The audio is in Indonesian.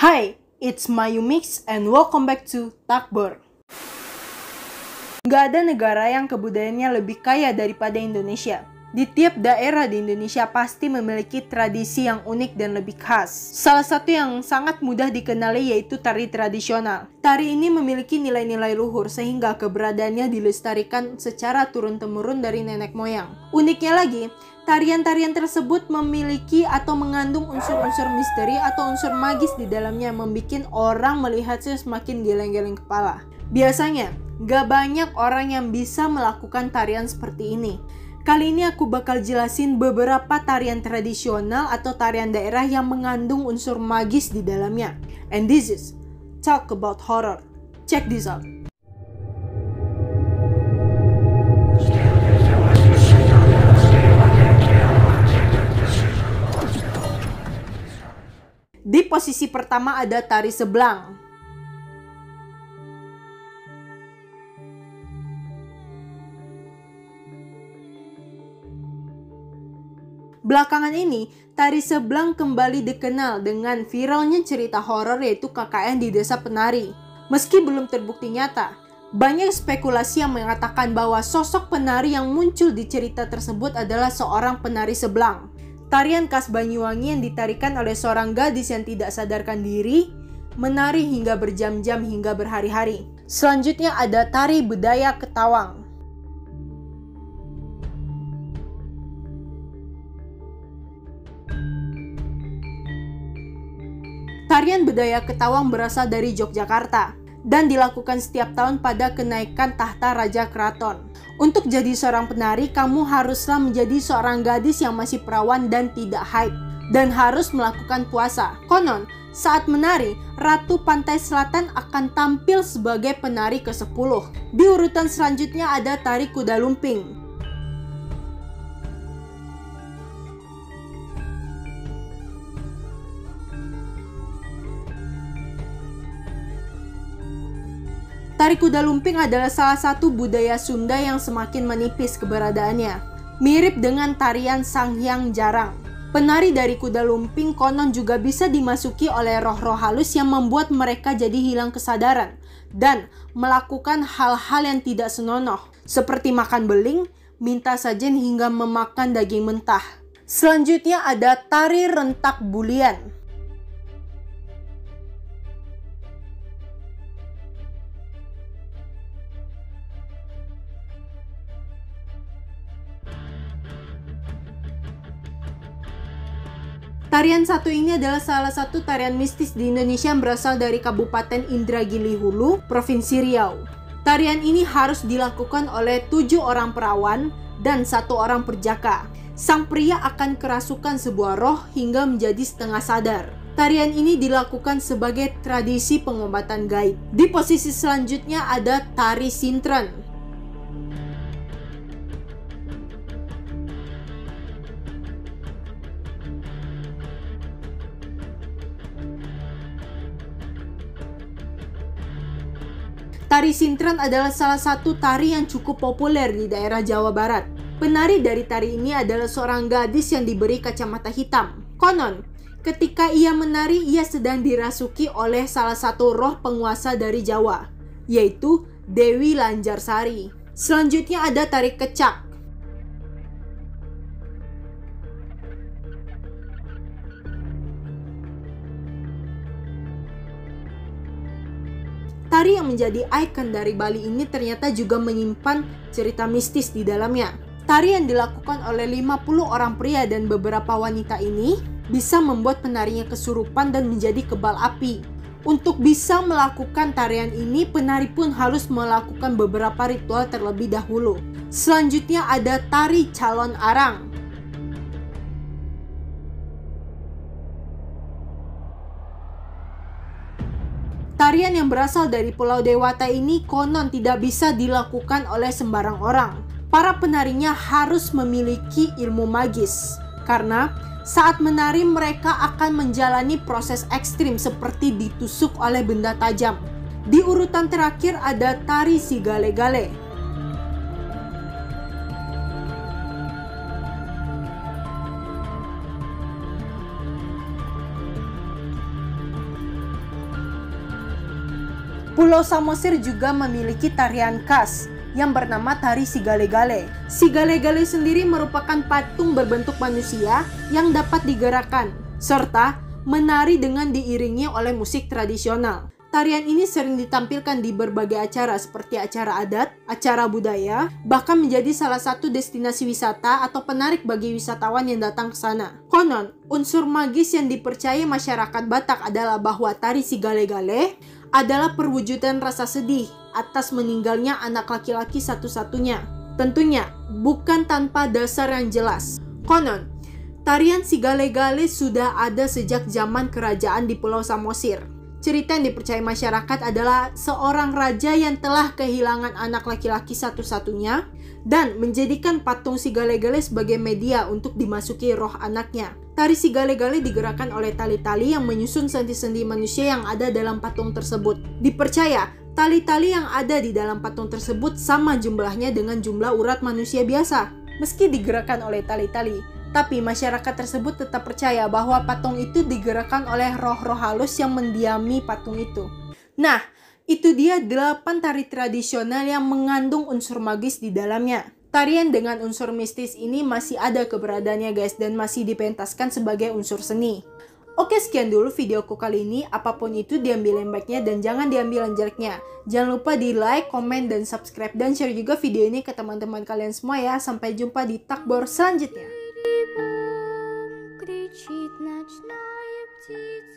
Hi, it's Mayu Mix and welcome back to Takbor. Gak ada negara yang kebudayaannya lebih kaya daripada Indonesia. Di tiap daerah di Indonesia pasti memiliki tradisi yang unik dan lebih khas. Salah satu yang sangat mudah dikenali yaitu tari tradisional. Tari ini memiliki nilai-nilai luhur sehingga keberadaannya dilestarikan secara turun-temurun dari nenek moyang. Uniknya lagi, tarian-tarian tersebut memiliki atau mengandung unsur-unsur misteri atau unsur magis di dalamnya, membuat orang melihatnya semakin geleng-geleng kepala. Biasanya, gak banyak orang yang bisa melakukan tarian seperti ini. Kali ini aku bakal jelasin beberapa tarian tradisional atau tarian daerah yang mengandung unsur magis di dalamnya. And this is Talk About Horror. Check this out. Di posisi pertama ada tari seblang. Belakangan ini, tari seblang kembali dikenal dengan viralnya cerita horor yaitu KKN di Desa Penari. Meski belum terbukti nyata, banyak spekulasi yang mengatakan bahwa sosok penari yang muncul di cerita tersebut adalah seorang penari seblang. Tarian khas Banyuwangi yang ditarikan oleh seorang gadis yang tidak sadarkan diri, menari hingga berjam-jam hingga berhari-hari. Selanjutnya ada tari Bedaya Ketawang. Tarian Bedaya Ketawang berasal dari Yogyakarta dan dilakukan setiap tahun pada kenaikan tahta Raja Keraton. Untuk jadi seorang penari, kamu haruslah menjadi seorang gadis yang masih perawan dan tidak haid, dan harus melakukan puasa. Konon, saat menari, Ratu Pantai Selatan akan tampil sebagai penari ke-10. Di urutan selanjutnya ada tari Kuda Lumping. Tari Kuda Lumping adalah salah satu budaya Sunda yang semakin menipis keberadaannya. Mirip dengan tarian Sanghyang Jarang. Penari dari Kuda Lumping konon juga bisa dimasuki oleh roh-roh halus yang membuat mereka jadi hilang kesadaran dan melakukan hal-hal yang tidak senonoh, seperti makan beling, minta sajen hingga memakan daging mentah. Selanjutnya ada tari Rentak Bulian. Tarian satu ini adalah salah satu tarian mistis di Indonesia yang berasal dari Kabupaten Indragiri Hulu, Provinsi Riau. Tarian ini harus dilakukan oleh 7 orang perawan dan 1 orang perjaka. Sang pria akan kerasukan sebuah roh hingga menjadi setengah sadar. Tarian ini dilakukan sebagai tradisi pengobatan gaib. Di posisi selanjutnya ada tari Sintren. Tari Sintren adalah salah satu tari yang cukup populer di daerah Jawa Barat. Penari dari tari ini adalah seorang gadis yang diberi kacamata hitam. Konon, ketika ia menari, ia sedang dirasuki oleh salah satu roh penguasa dari Jawa, yaitu Dewi Lanjarsari. Selanjutnya ada tari Kecak. Tari yang menjadi ikon dari Bali ini ternyata juga menyimpan cerita mistis di dalamnya. Tari yang dilakukan oleh 50 orang pria dan beberapa wanita ini bisa membuat penarinya kesurupan dan menjadi kebal api. Untuk bisa melakukan tarian ini, penari pun harus melakukan beberapa ritual terlebih dahulu. Selanjutnya ada tari Calon Arang. Tarian yang berasal dari Pulau Dewata ini konon tidak bisa dilakukan oleh sembarang orang. Para penarinya harus memiliki ilmu magis, karena saat menari mereka akan menjalani proses ekstrim seperti ditusuk oleh benda tajam. Di urutan terakhir ada tari Sigale-gale. Pulau Samosir juga memiliki tarian khas yang bernama tari Sigale-gale. Sigale-gale sendiri merupakan patung berbentuk manusia yang dapat digerakkan, serta menari dengan diiringi oleh musik tradisional. Tarian ini sering ditampilkan di berbagai acara seperti acara adat, acara budaya, bahkan menjadi salah satu destinasi wisata atau penarik bagi wisatawan yang datang ke sana. Konon, unsur magis yang dipercaya masyarakat Batak adalah bahwa tari Sigale-gale adalah perwujudan rasa sedih atas meninggalnya anak laki-laki satu-satunya. Tentunya bukan tanpa dasar yang jelas. Konon, tarian Sigale-gale sudah ada sejak zaman kerajaan di Pulau Samosir. Cerita yang dipercaya masyarakat adalah seorang raja yang telah kehilangan anak laki-laki satu-satunya dan menjadikan patung Sigale-gale sebagai media untuk dimasuki roh anaknya. Tari Sigale-gale digerakkan oleh tali-tali yang menyusun sendi-sendi manusia yang ada dalam patung tersebut. Dipercaya, tali-tali yang ada di dalam patung tersebut sama jumlahnya dengan jumlah urat manusia biasa. Meski digerakkan oleh tali-tali, tapi masyarakat tersebut tetap percaya bahwa patung itu digerakkan oleh roh-roh halus yang mendiami patung itu. Nah, itu dia 8 tari tradisional yang mengandung unsur magis di dalamnya. Tarian dengan unsur mistis ini masih ada keberadaannya guys, dan masih dipentaskan sebagai unsur seni. Oke, sekian dulu videoku kali ini. Apapun itu, diambil yang baiknya dan jangan diambil yang jeleknya. Jangan lupa di like, komen, dan subscribe. Dan share juga video ini ke teman-teman kalian semua ya. Sampai jumpa di takbor selanjutnya. Кричит ночная птица.